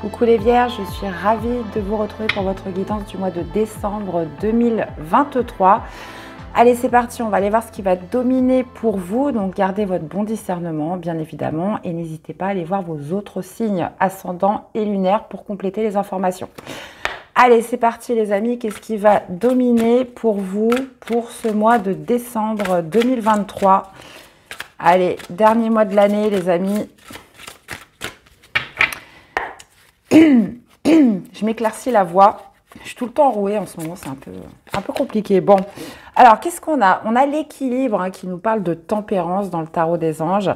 Coucou les Vierges, je suis ravie de vous retrouver pour votre guidance du mois de décembre 2023. Allez, c'est parti, on va aller voir ce qui va dominer pour vous. Donc, gardez votre bon discernement, bien évidemment, et n'hésitez pas à aller voir vos autres signes ascendants et lunaires pour compléter les informations. Allez, c'est parti les amis, qu'est-ce qui va dominer pour vous pour ce mois de décembre 2023? Allez, dernier mois de l'année les amis. Je m'éclaircis la voix. Je suis tout le temps enrouée en ce moment, c'est un peu compliqué. Bon, alors qu'est-ce qu'on a? On a l'équilibre hein, qui nous parle de tempérance dans le tarot des anges.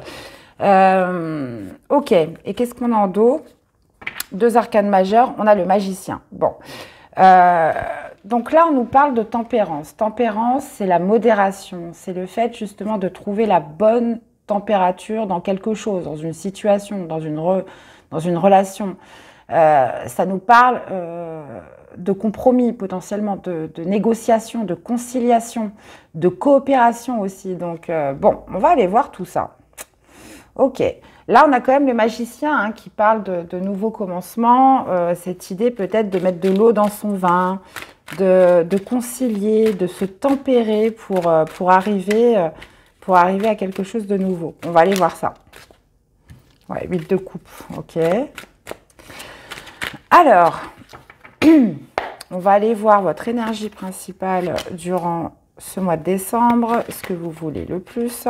Ok, et qu'est-ce qu'on a en dos? Deux arcanes majeures, on a le magicien. Bon, donc là on nous parle de tempérance. Tempérance, c'est la modération, c'est le fait justement de trouver la bonne température dans quelque chose, dans une situation, dans une relation. Ça nous parle de compromis potentiellement, de négociation, de conciliation, de coopération aussi. Donc bon, on va aller voir tout ça. Ok, là on a quand même le magicien hein, qui parle de nouveaux commencements, cette idée peut-être de mettre de l'eau dans son vin, de concilier, de se tempérer pour arriver à quelque chose de nouveau. On va aller voir ça. Ouais, 8 de coupe, ok. Alors, on va aller voir votre énergie principale durant ce mois de décembre, ce que vous voulez le plus.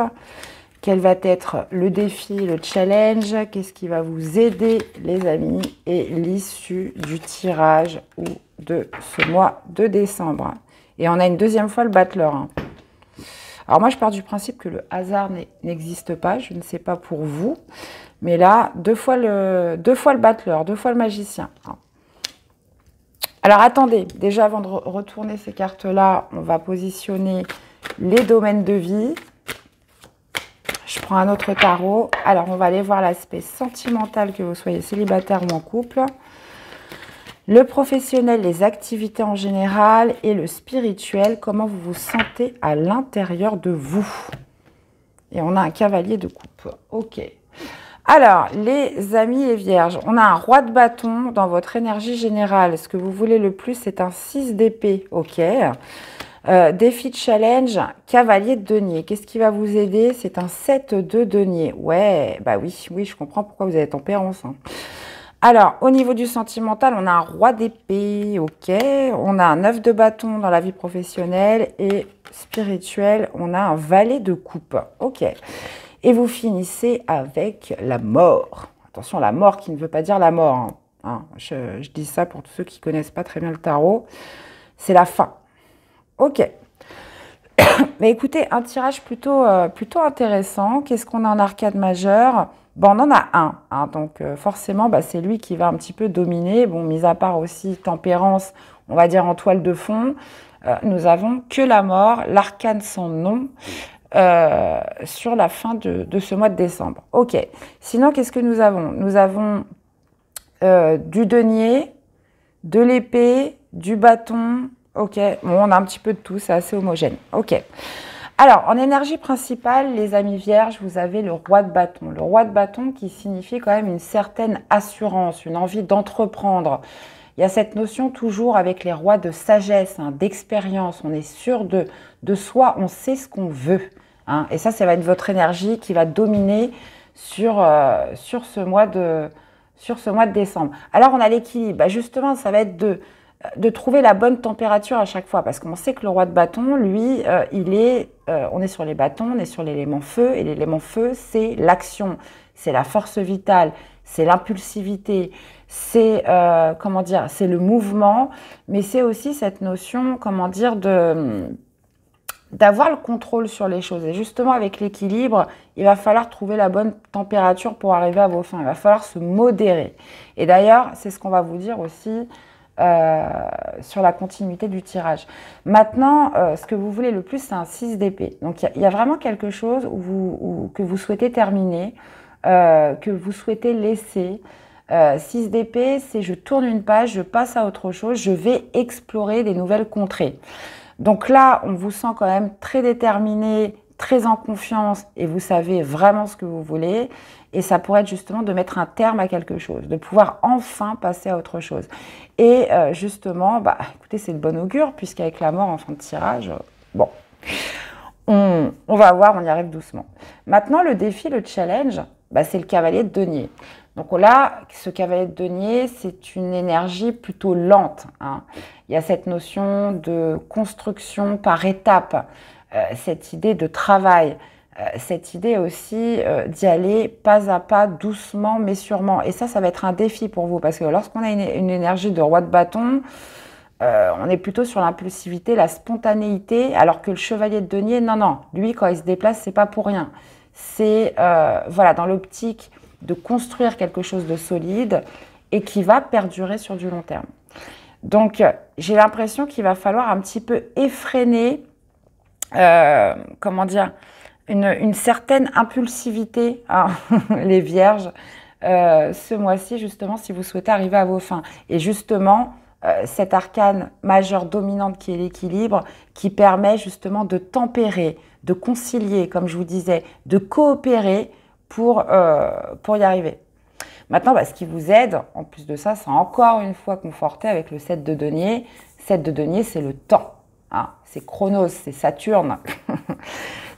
Quel va être le défi, le challenge? Qu'est-ce qui va vous aider, les amis? Et l'issue du tirage ou de ce mois de décembre. Et on a une deuxième fois le battleur. Hein. Alors moi, je pars du principe que le hasard n'existe pas. Je ne sais pas pour vous. Mais là, deux fois le battleur, deux fois le magicien. Hein. Alors attendez, déjà avant de retourner ces cartes-là, on va positionner les domaines de vie. Je prends un autre tarot. Alors, on va aller voir l'aspect sentimental, que vous soyez célibataire ou en couple. Le professionnel, les activités en général et le spirituel, comment vous vous sentez à l'intérieur de vous. Et on a un cavalier de coupe. Ok. Alors, les amis et vierges, on a un roi de bâton dans votre énergie générale. Ce que vous voulez le plus, c'est un 6 d'épée. Ok. Défi de challenge, cavalier de denier. Qu'est-ce qui va vous aider? C'est un 7 de denier. Ouais, bah oui, je comprends pourquoi vous avez tempérance. Hein. Alors, au niveau du sentimental, on a un roi d'épée, ok. On a un 9 de bâton dans la vie professionnelle et spirituelle, on a un valet de coupe, ok. Et vous finissez avec la mort. Attention, la mort qui ne veut pas dire la mort. Hein. Je dis ça pour tous ceux qui ne connaissent pas très bien le tarot. C'est la fin. Ok. Mais écoutez, un tirage plutôt intéressant. Qu'est-ce qu'on a en arcade majeure? Bon, on en a un. Hein, donc forcément, bah, c'est lui qui va un petit peu dominer. Bon, mis à part aussi tempérance, on va dire en toile de fond. Nous avons que la mort, l'arcane sans nom. Sur la fin de ce mois de décembre. Ok. Sinon, qu'est-ce que nous avons? Nous avons du denier, de l'épée, du bâton. Ok. Bon, on a un petit peu de tout, c'est assez homogène. Ok. Alors, en énergie principale, les amis vierges, vous avez le roi de bâton. Le roi de bâton qui signifie quand même une certaine assurance, une envie d'entreprendre. Il y a cette notion toujours avec les rois de sagesse, hein, d'expérience. On est sûr de soi, on sait ce qu'on veut. Hein, et ça va être votre énergie qui va dominer sur ce mois de décembre. Alors, on a l'équilibre. Bah, justement, ça va être de trouver la bonne température à chaque fois. Parce qu'on sait que le roi de bâton, lui, on est sur les bâtons, on est sur l'élément feu. Et l'élément feu, c'est l'action, c'est la force vitale, c'est l'impulsivité, c'est c'est le mouvement, mais c'est aussi cette notion, d'avoir le contrôle sur les choses. Et justement, avec l'équilibre, il va falloir trouver la bonne température pour arriver à vos fins. Il va falloir se modérer. Et d'ailleurs, c'est ce qu'on va vous dire aussi sur la continuité du tirage. Maintenant, ce que vous voulez le plus, c'est un 6 d'épée. Donc, il y a vraiment quelque chose que vous souhaitez terminer, que vous souhaitez laisser. 6 d'épée, c'est je tourne une page, je passe à autre chose, je vais explorer des nouvelles contrées. Donc là, on vous sent quand même très déterminé, très en confiance et vous savez vraiment ce que vous voulez. Et ça pourrait être justement de mettre un terme à quelque chose, de pouvoir enfin passer à autre chose. Et justement, bah, écoutez, c'est de bon augure, puisqu'avec la mort en fin de tirage, bon, on va voir, on y arrive doucement. Maintenant, le défi, le challenge, bah, c'est le cavalier de denier. Donc là, ce cavalier de denier, c'est une énergie plutôt lente, hein. Il y a cette notion de construction par étapes, cette idée de travail, cette idée aussi d'y aller pas à pas, doucement mais sûrement. Et ça va être un défi pour vous, parce que lorsqu'on a une énergie de roi de bâton, on est plutôt sur l'impulsivité, la spontanéité, alors que le chevalier de denier, non, lui, quand il se déplace, c'est pas pour rien. C'est voilà, dans l'optique de construire quelque chose de solide et qui va perdurer sur du long terme. Donc, j'ai l'impression qu'il va falloir un petit peu effréner, comment dire, une certaine impulsivité, hein, les vierges, ce mois-ci, justement, si vous souhaitez arriver à vos fins. Et justement, cette arcane majeure dominante qui est l'équilibre, qui permet justement de tempérer, de concilier, comme je vous disais, de coopérer pour y arriver. Maintenant, bah, ce qui vous aide, en plus de ça, c'est encore une fois conforté avec le 7 de denier. 7 de denier, c'est le temps, hein. C'est Chronos, c'est Saturne.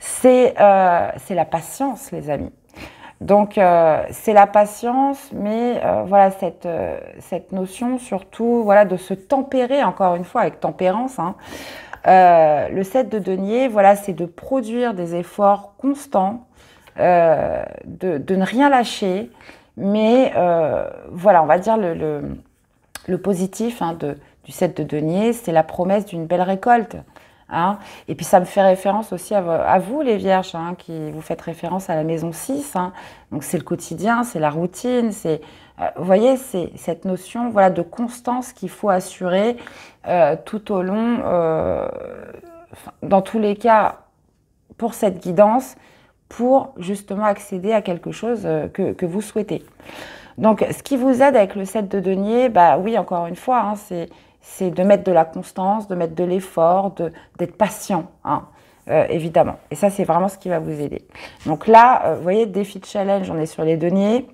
C'est la patience, les amis. Donc, c'est la patience, mais voilà, cette notion surtout voilà, de se tempérer, encore une fois, avec tempérance, hein. Le 7 de denier, voilà, c'est de produire des efforts constants, de ne rien lâcher, mais voilà, on va dire le positif, hein, du 7 de denier, c'est la promesse d'une belle récolte, hein. Et puis ça me fait référence aussi à vous, les vierges, hein, qui vous faites référence à la maison 6, hein. Donc c'est le quotidien, c'est la routine, c'est, vous voyez, c'est cette notion voilà, de constance qu'il faut assurer tout au long, dans tous les cas, pour cette guidance, pour justement accéder à quelque chose que vous souhaitez. Donc, ce qui vous aide avec le 7 de denier, bah oui, encore une fois, hein, c'est de mettre de la constance, de mettre de l'effort, d'être patient, hein, évidemment. Et ça, c'est vraiment ce qui va vous aider. Donc là, vous voyez, défi de challenge, on est sur les deniers.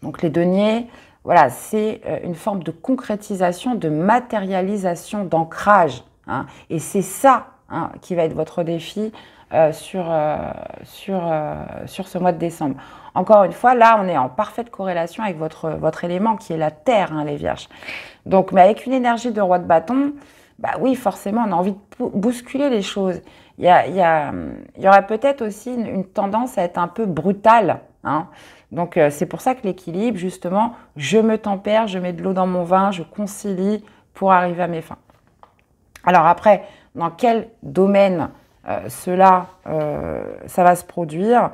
Donc les deniers, voilà, c'est une forme de concrétisation, de matérialisation, d'ancrage, hein. Et c'est ça, hein, qui va être votre défi sur ce mois de décembre. Encore une fois, là, on est en parfaite corrélation avec votre élément qui est la terre, hein, les vierges. Donc, mais avec une énergie de roi de bâton, bah oui, forcément, on a envie de bousculer les choses. Il y aurait peut-être aussi une tendance à être un peu brutale, hein. Donc, c'est pour ça que l'équilibre, justement, je me tempère, je mets de l'eau dans mon vin, je concilie pour arriver à mes fins. Alors après, dans quel domaine ça va se produire?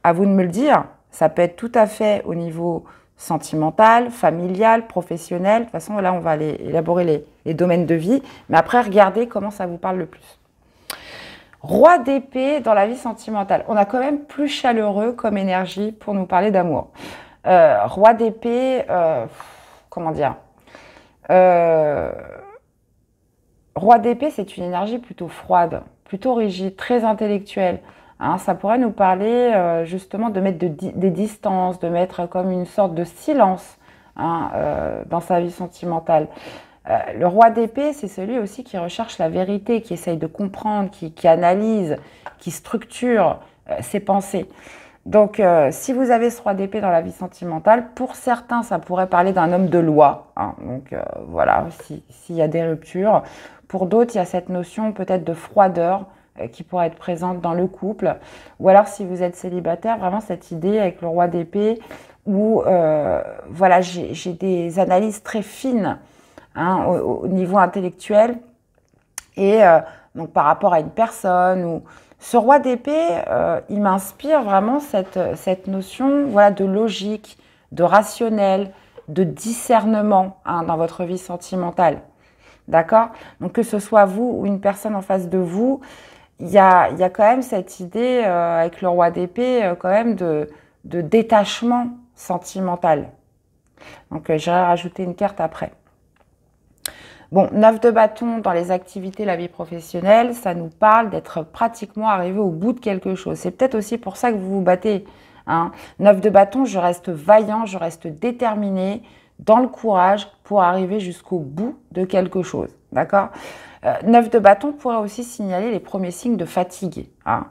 À vous de me le dire. Ça peut être tout à fait au niveau sentimental, familial, professionnel. De toute façon, là, on va aller élaborer les domaines de vie. Mais après, regardez comment ça vous parle le plus. Roi d'épée dans la vie sentimentale. On a quand même plus chaleureux comme énergie pour nous parler d'amour. Roi d'épée, comment dire, roi d'épée, c'est une énergie plutôt froide, plutôt rigide, très intellectuelle. Hein, ça pourrait nous parler justement de mettre des distances, de mettre comme une sorte de silence, hein, dans sa vie sentimentale. Le roi d'épée, c'est celui aussi qui recherche la vérité, qui essaye de comprendre, qui analyse, qui structure ses pensées. Donc, si vous avez ce roi d'épée dans la vie sentimentale, pour certains, ça pourrait parler d'un homme de loi, hein. Donc, voilà, s'il y a des ruptures. Pour d'autres, il y a cette notion peut-être de froideur qui pourrait être présente dans le couple. Ou alors, si vous êtes célibataire, vraiment cette idée avec le roi d'épée où, voilà, j'ai des analyses très fines, hein, au niveau intellectuel. Et donc, par rapport à une personne ou... Ce roi d'épée, il m'inspire vraiment cette notion, voilà, de logique, de rationnel, de discernement, hein, dans votre vie sentimentale. D'accord? Donc, que ce soit vous ou une personne en face de vous, il y a quand même cette idée, avec le roi d'épée, quand même de détachement sentimental. Donc, j'irai rajouter une carte après. Bon, 9 de bâton dans les activités, la vie professionnelle, ça nous parle d'être pratiquement arrivé au bout de quelque chose. C'est peut-être aussi pour ça que vous vous battez. Hein. 9 de bâton, je reste vaillant, je reste déterminé, dans le courage pour arriver jusqu'au bout de quelque chose. D'accord ? 9 de bâton pourrait aussi signaler les premiers signes de fatigue. Hein.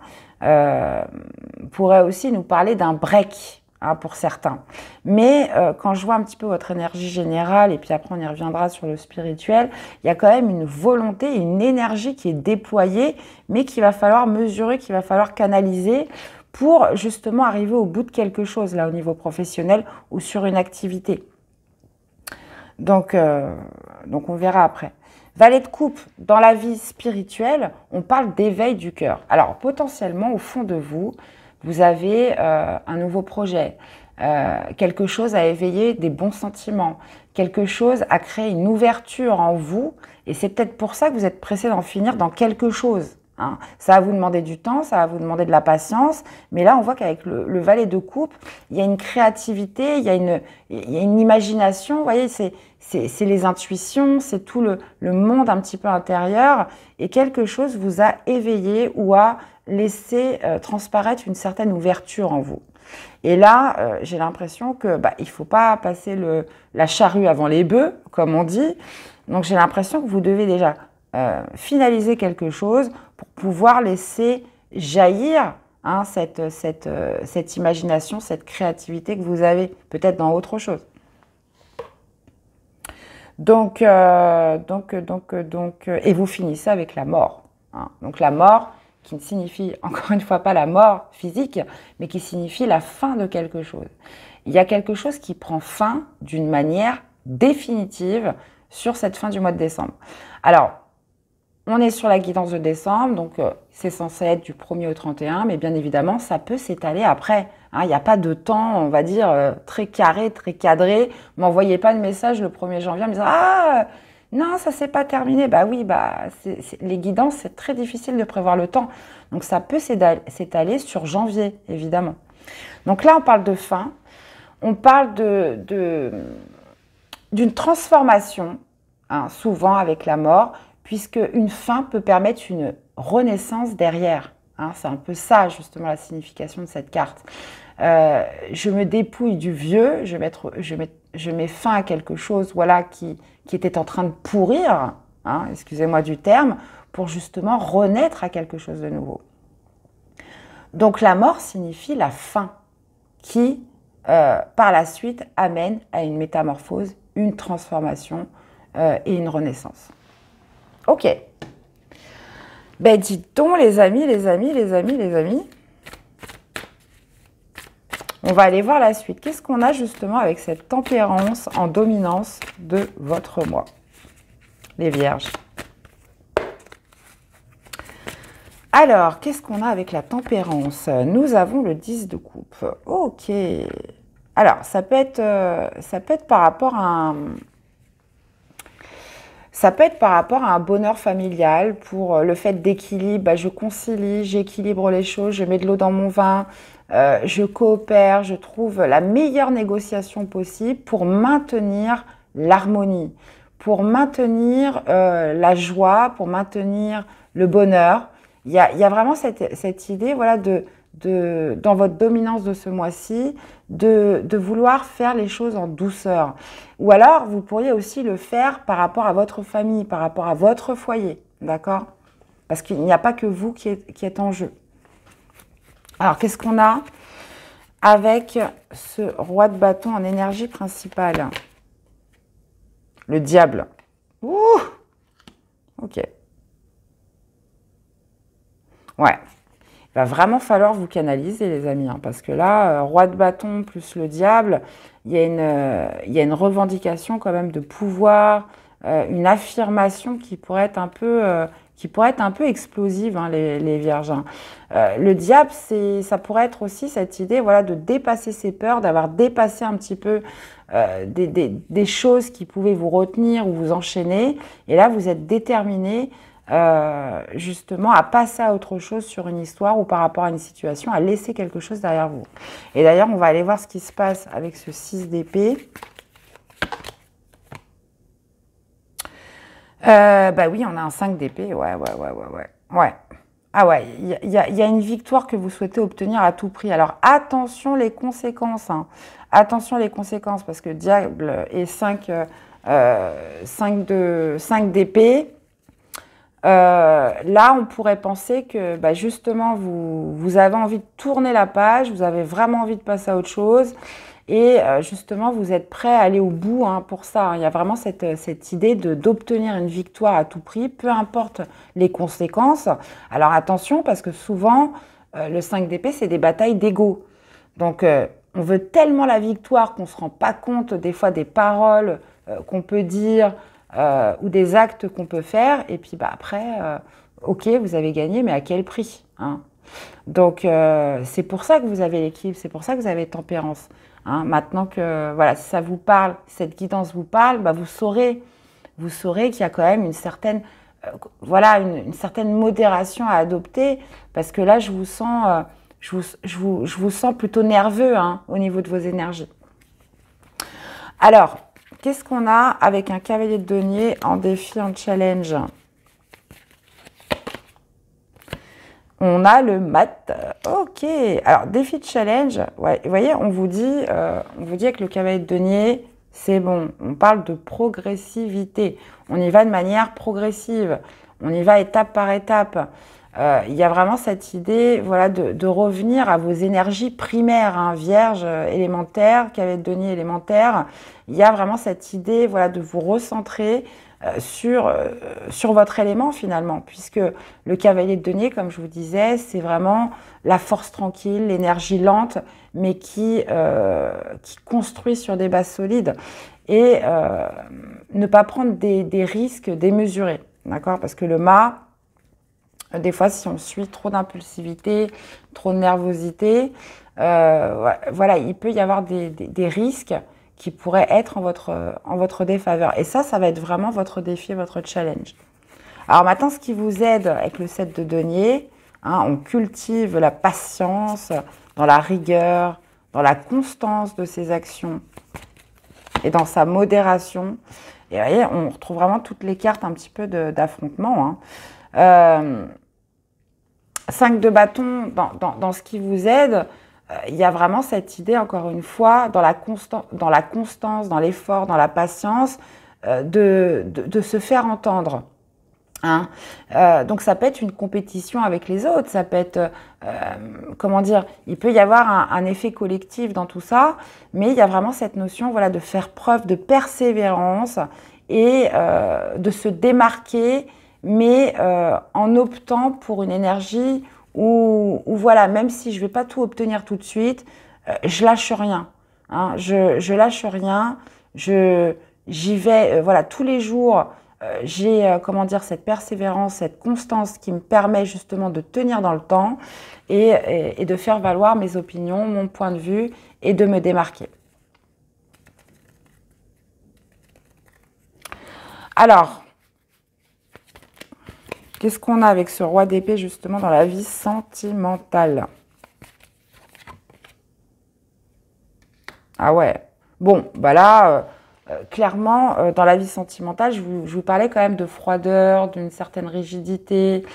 Pourrait aussi nous parler d'un break. Hein, pour certains. Mais quand je vois un petit peu votre énergie générale, et puis après on y reviendra sur le spirituel, il y a quand même une volonté, une énergie qui est déployée, mais qu'il va falloir mesurer, qu'il va falloir canaliser pour justement arriver au bout de quelque chose, là, au niveau professionnel ou sur une activité. Donc on verra après. Valet de coupe, dans la vie spirituelle, on parle d'éveil du cœur. Alors potentiellement, au fond de vous, vous avez un nouveau projet, quelque chose à éveiller des bons sentiments, quelque chose à créer une ouverture en vous. Et c'est peut-être pour ça que vous êtes pressé d'en finir dans quelque chose. Hein. Ça va vous demander du temps, ça va vous demander de la patience. Mais là, on voit qu'avec le valet de coupe, il y a une créativité, il y a une imagination. Vous voyez, c'est les intuitions, c'est tout le monde un petit peu intérieur. Et quelque chose vous a éveillé ou a laissé transparaître une certaine ouverture en vous. Et là, j'ai l'impression que il ne faut pas passer la charrue avant les bœufs, comme on dit. Donc j'ai l'impression que vous devez déjà finaliser quelque chose pour pouvoir laisser jaillir hein, cette imagination, cette créativité que vous avez peut-être dans autre chose. Donc, et vous finissez avec la mort. Hein. Donc la mort qui ne signifie encore une fois pas la mort physique, mais qui signifie la fin de quelque chose. Il y a quelque chose qui prend fin d'une manière définitive sur cette fin du mois de décembre. Alors, on est sur la guidance de décembre, donc c'est censé être du 1er au 31, mais bien évidemment, ça peut s'étaler après. Hein, il n'y a pas de temps, on va dire, très carré, très cadré. M'envoyez pas de message le 1er janvier en me disant « Ah, non, ça s'est pas terminé. » Bah oui, les guidances, c'est très difficile de prévoir le temps. Donc ça peut s'étaler sur janvier, évidemment. Donc là, on parle de fin. On parle d'une transformation, hein, souvent avec la mort, puisque une fin peut permettre une renaissance derrière. Hein, c'est un peu ça, justement, la signification de cette carte. Je me dépouille du vieux, je mets fin à quelque chose voilà, qui était en train de pourrir, hein, excusez-moi du terme, pour justement renaître à quelque chose de nouveau. Donc la mort signifie la fin, qui, par la suite, amène à une métamorphose, une transformation et une renaissance. Ok. Ben dites donc les amis. On va aller voir la suite. Qu'est-ce qu'on a justement avec cette tempérance en dominance de votre mois, les vierges? Alors, qu'est-ce qu'on a avec la tempérance? Nous avons le 10 de coupe. Ok. Alors, ça peut être par rapport à un bonheur familial, pour le fait d'équilibre. Je concilie, j'équilibre les choses, je mets de l'eau dans mon vin, je coopère, je trouve la meilleure négociation possible pour maintenir l'harmonie, pour maintenir la joie, pour maintenir le bonheur. Il y a vraiment cette idée voilà, dans votre dominance de ce mois-ci, de vouloir faire les choses en douceur. Ou alors, vous pourriez aussi le faire par rapport à votre famille, par rapport à votre foyer, d'accord? Parce qu'il n'y a pas que vous qui êtes en jeu. Alors, qu'est-ce qu'on a avec ce roi de bâton en énergie principale? Le diable. Ouh! Ok. Ouais. Il va vraiment falloir vous canaliser, les amis, hein, parce que là, roi de bâton plus le diable, il y a une revendication quand même de pouvoir, une affirmation qui pourrait être un peu explosive, hein, les vierges. Hein. Le diable, ça pourrait être aussi cette idée voilà, de dépasser ses peurs, d'avoir dépassé un petit peu des choses qui pouvaient vous retenir ou vous enchaîner. Et là, vous êtes déterminé justement à passer à autre chose sur une histoire ou par rapport à une situation, à laisser quelque chose derrière vous. Et d'ailleurs, on va aller voir ce qui se passe avec ce 6 d'épée. Bah oui, on a un 5 d'épée. Ouais. Ah ouais, il y a une victoire que vous souhaitez obtenir à tout prix. Alors attention les conséquences. Hein. Attention les conséquences, parce que diable et 5 d'épée. Là, on pourrait penser que bah, justement, vous avez envie de tourner la page, vous avez vraiment envie de passer à autre chose. Et justement, vous êtes prêt à aller au bout hein, pour ça. Hein. Il y a vraiment cette idée d'obtenir une victoire à tout prix, peu importe les conséquences. Alors attention, parce que souvent, le 5 d'épée, c'est des batailles d'ego. Donc, on veut tellement la victoire qu'on ne se rend pas compte des fois des paroles qu'on peut dire ou des actes qu'on peut faire. Et puis bah, après, ok, vous avez gagné, mais à quel prix hein. Donc, c'est pour ça que vous avez l'équilibre, c'est pour ça que vous avez tempérance. Hein. Maintenant que voilà, si ça vous parle, cette guidance vous parle, bah, vous saurez qu'il y a quand même une certaine, voilà, une certaine modération à adopter, parce que là, je vous sens, je vous sens plutôt nerveux hein, au niveau de vos énergies. Alors, qu'est-ce qu'on a avec un cavalier de denier en défi, en challenge? On a le mat. Ok. Alors, défi de challenge. Ouais, vous voyez, on vous dit avec le cavalier de denier, c'est bon. On parle de progressivité. On y va de manière progressive. On y va étape par étape. Il y a vraiment cette idée voilà, de revenir à vos énergies primaires, hein, vierge, élémentaire, cavalier de denier élémentaire. Il y a vraiment cette idée voilà, de vous recentrer sur votre élément finalement, puisque le cavalier de denier, comme je vous disais, c'est vraiment la force tranquille, l'énergie lente, mais qui construit sur des bases solides et ne pas prendre des risques démesurés, d'accord? Parce que le mât, des fois, si on suit trop d'impulsivité, trop de nervosité, voilà, il peut y avoir des risques qui pourraient être en votre défaveur. Et ça va être vraiment votre défi, votre challenge. Alors maintenant, ce qui vous aide avec le 7 de denier, hein, on cultive la patience, dans la rigueur, dans la constance de ses actions et dans sa modération. Et vous voyez, on retrouve vraiment toutes les cartes un petit peu d'affrontement. Hein. 5 de bâton, dans ce qui vous aide, il y a vraiment cette idée, encore une fois, dans la constance, dans l'effort, dans la patience, de se faire entendre. Hein. Donc ça peut être une compétition avec les autres, ça peut être, comment dire, il peut y avoir un effet collectif dans tout ça, mais il y a vraiment cette notion voilà, de faire preuve de persévérance et de se démarquer, mais en optant pour une énergie où voilà, même si je ne vais pas tout obtenir tout de suite, je lâche rien. Hein, je lâche rien, j'y vais voilà, tous les jours. J'ai comment dire, cette persévérance, cette constance qui me permet justement de tenir dans le temps et de faire valoir mes opinions, mon point de vue et de me démarquer. Alors, qu'est-ce qu'on a avec ce roi d'épée justement dans la vie sentimentale? Ah ouais. Bon, bah là, clairement, dans la vie sentimentale, je vous parlais quand même de froideur, d'une certaine rigidité,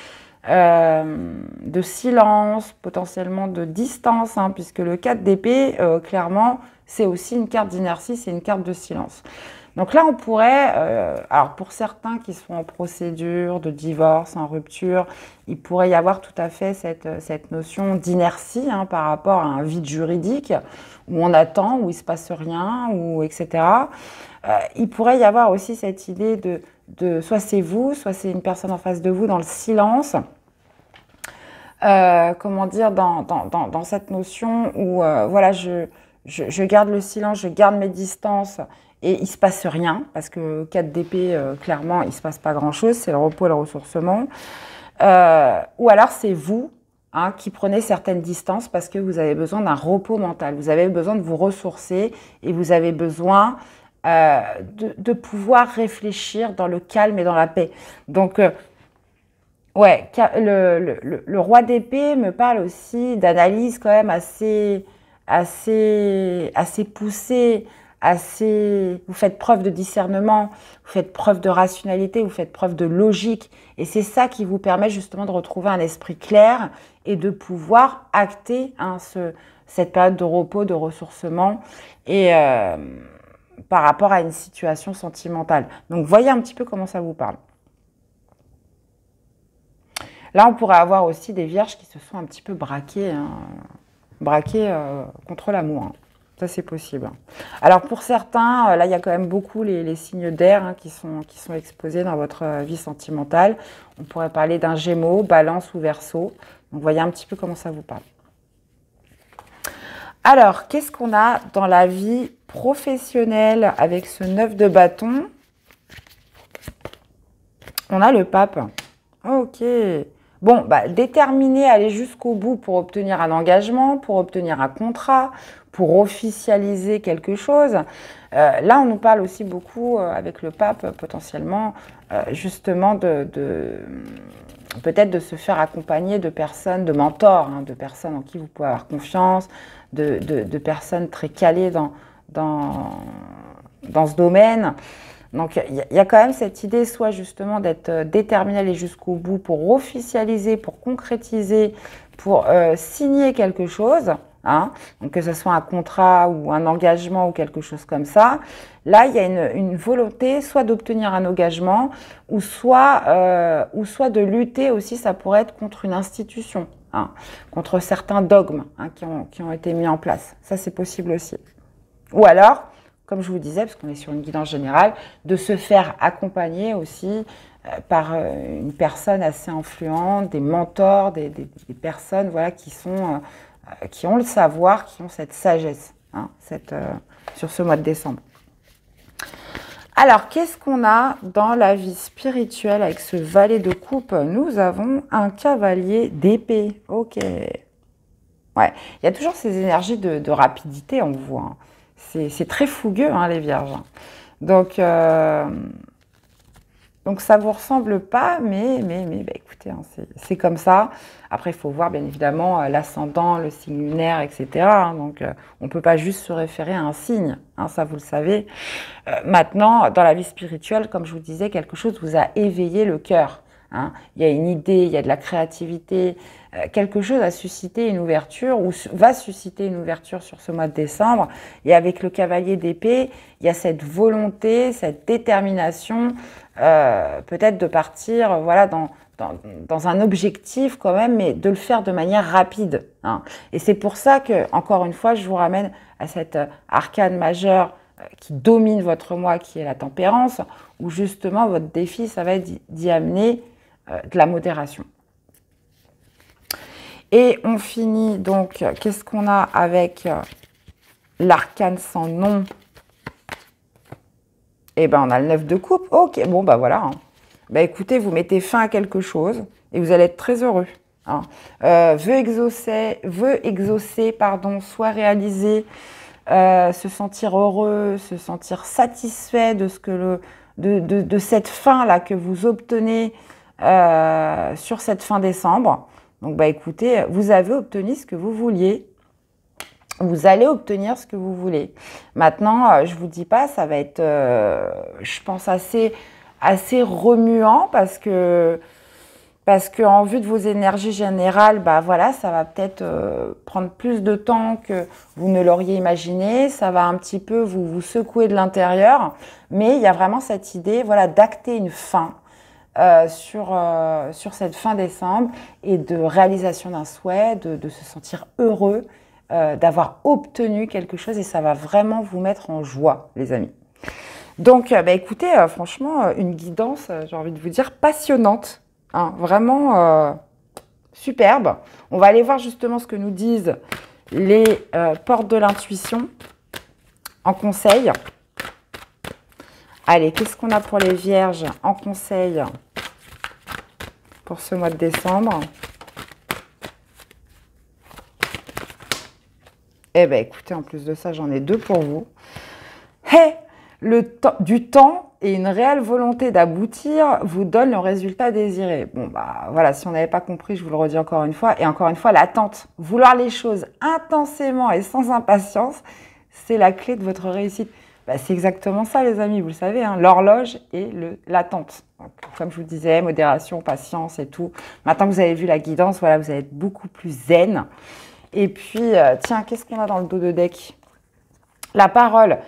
de silence, potentiellement de distance, hein, puisque le 4 d'épée, clairement, c'est aussi une carte d'inertie, c'est une carte de silence. Donc là, on pourrait, alors pour certains qui sont en procédure de divorce, en rupture, il pourrait y avoir tout à fait cette notion d'inertie hein, par rapport à un vide juridique où on attend, où il ne se passe rien, ou etc. Il pourrait y avoir aussi cette idée de soit c'est vous, soit c'est une personne en face de vous dans le silence. Comment dire, dans cette notion où voilà, je garde le silence, je garde mes distances et il ne se passe rien, parce que 4 d'épée, clairement, il ne se passe pas grand-chose, c'est le repos et le ressourcement. Ou alors c'est vous hein, qui prenez certaines distances parce que vous avez besoin d'un repos mental, vous avez besoin de vous ressourcer et vous avez besoin de pouvoir réfléchir dans le calme et dans la paix. Donc, ouais, le roi d'épée me parle aussi d'analyse quand même assez poussée, assez... Vous faites preuve de discernement, vous faites preuve de rationalité, vous faites preuve de logique. Et c'est ça qui vous permet justement de retrouver un esprit clair et de pouvoir acter cette période de repos, de ressourcement et par rapport à une situation sentimentale. Donc, voyez un petit peu comment ça vous parle. Là, on pourrait avoir aussi des vierges qui se sont un petit peu braquées, contre l'amour. Hein. Ça, c'est possible. Alors, pour certains, là, il y a quand même beaucoup les signes d'air qui sont exposés dans votre vie sentimentale. On pourrait parler d'un Gémeaux, Balance ou Verseau. Donc, voyez un petit peu comment ça vous parle. Alors, qu'est-ce qu'on a dans la vie professionnelle avec ce 9 de bâton? On a le pape. Ok. Bon, déterminé à aller jusqu'au bout pour obtenir un engagement, pour obtenir un contrat, pour officialiser quelque chose. Là, on nous parle aussi beaucoup, avec le pape, potentiellement, justement, peut-être de se faire accompagner de personnes, de mentors, de personnes en qui vous pouvez avoir confiance, de personnes très calées dans ce domaine. Donc, il y a quand même cette idée, soit justement d'être déterminé à aller jusqu'au bout pour officialiser, pour concrétiser, pour signer quelque chose, donc que ce soit un contrat ou un engagement ou quelque chose comme ça. Là, il y a une volonté soit d'obtenir un engagement ou soit de lutter aussi, ça pourrait être contre une institution, contre certains dogmes qui ont été mis en place. Ça, c'est possible aussi. Ou alors, comme je vous disais, parce qu'on est sur une guidance générale, de se faire accompagner aussi par une personne assez influente, des mentors, des personnes voilà, qui ont le savoir, qui ont cette sagesse sur ce mois de décembre. Alors, qu'est-ce qu'on a dans la vie spirituelle avec ce valet de coupe? Nous avons un cavalier d'épée. Ok. Ouais, il y a toujours ces énergies de rapidité, on voit. C'est très fougueux, les vierges. Donc, ça ne vous ressemble pas, mais écoutez, c'est comme ça. Après, il faut voir, bien évidemment, l'ascendant, le signe lunaire, etc. Donc, on ne peut pas juste se référer à un signe. Ça, vous le savez. Maintenant, dans la vie spirituelle, comme je vous disais, quelque chose vous a éveillé le cœur. Il y a une idée, il y a de la créativité, quelque chose a suscité une ouverture ou va susciter une ouverture sur ce mois de décembre. Et avec le cavalier d'épée, il y a cette volonté, cette détermination, peut-être de partir voilà, dans un objectif quand même, mais de le faire de manière rapide. Et c'est pour ça que, encore une fois, je vous ramène à cet arcane majeur qui domine votre mois, qui est la tempérance, où justement votre défi, ça va être d'y amener de la modération. Et on finit donc, qu'est-ce qu'on a avec l'arcane sans nom? Eh bien, on a le 9 de coupe. Ok, bon, voilà. Écoutez, vous mettez fin à quelque chose et vous allez être très heureux. Veut exaucer, soit réalisé, se sentir heureux, se sentir satisfait de de cette fin-là que vous obtenez sur cette fin décembre. Donc, écoutez, vous avez obtenu ce que vous vouliez. Vous allez obtenir ce que vous voulez. Maintenant, je ne vous dis pas, ça va être, je pense, assez remuant parce que en vue de vos énergies générales, voilà, ça va peut-être prendre plus de temps que vous ne l'auriez imaginé. Ça va un petit peu vous secouer de l'intérieur. Mais il y a vraiment cette idée, voilà, d'acter une fin. Sur cette fin décembre et de réalisation d'un souhait, de se sentir heureux, d'avoir obtenu quelque chose et ça va vraiment vous mettre en joie, les amis. Donc, écoutez, franchement, une guidance, j'ai envie de vous dire, passionnante, vraiment superbe. On va aller voir justement ce que nous disent les portes de l'intuition en conseil. Allez, qu'est-ce qu'on a pour les vierges en conseil pour ce mois de décembre? Eh bien, écoutez, en plus de ça, j'en ai deux pour vous. Du temps et une réelle volonté d'aboutir vous donne le résultat désiré. Bon, voilà, si on n'avait pas compris, je vous le redis encore une fois. Et encore une fois, l'attente. Vouloir les choses intensément et sans impatience, c'est la clé de votre réussite. Bah, c'est exactement ça, les amis, vous le savez, hein, l'horloge et l'attente. Comme je vous disais, modération, patience et tout. Maintenant que vous avez vu la guidance, voilà, vous allez être beaucoup plus zen. Et puis, tiens, qu'est-ce qu'on a dans le dos de deck? La parole.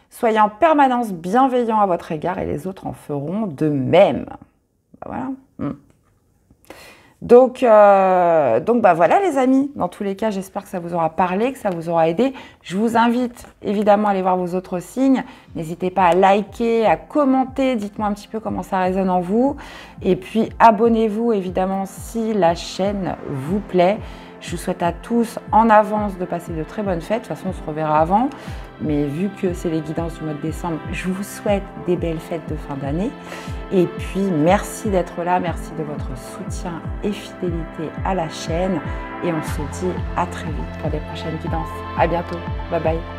Soyez en permanence bienveillant à votre égard et les autres en feront de même. Voilà. Donc bah voilà les amis, dans tous les cas, j'espère que ça vous aura parlé, que ça vous aura aidé. Je vous invite évidemment à aller voir vos autres signes. N'hésitez pas à liker, à commenter, dites-moi un petit peu comment ça résonne en vous. Et puis abonnez-vous évidemment si la chaîne vous plaît. Je vous souhaite à tous en avance de passer de très bonnes fêtes. De toute façon, on se reverra avant. Mais vu que c'est les guidances du mois de décembre, je vous souhaite des belles fêtes de fin d'année. Et puis, merci d'être là. Merci de votre soutien et fidélité à la chaîne. Et on se dit à très vite pour des prochaines guidances. À bientôt. Bye bye.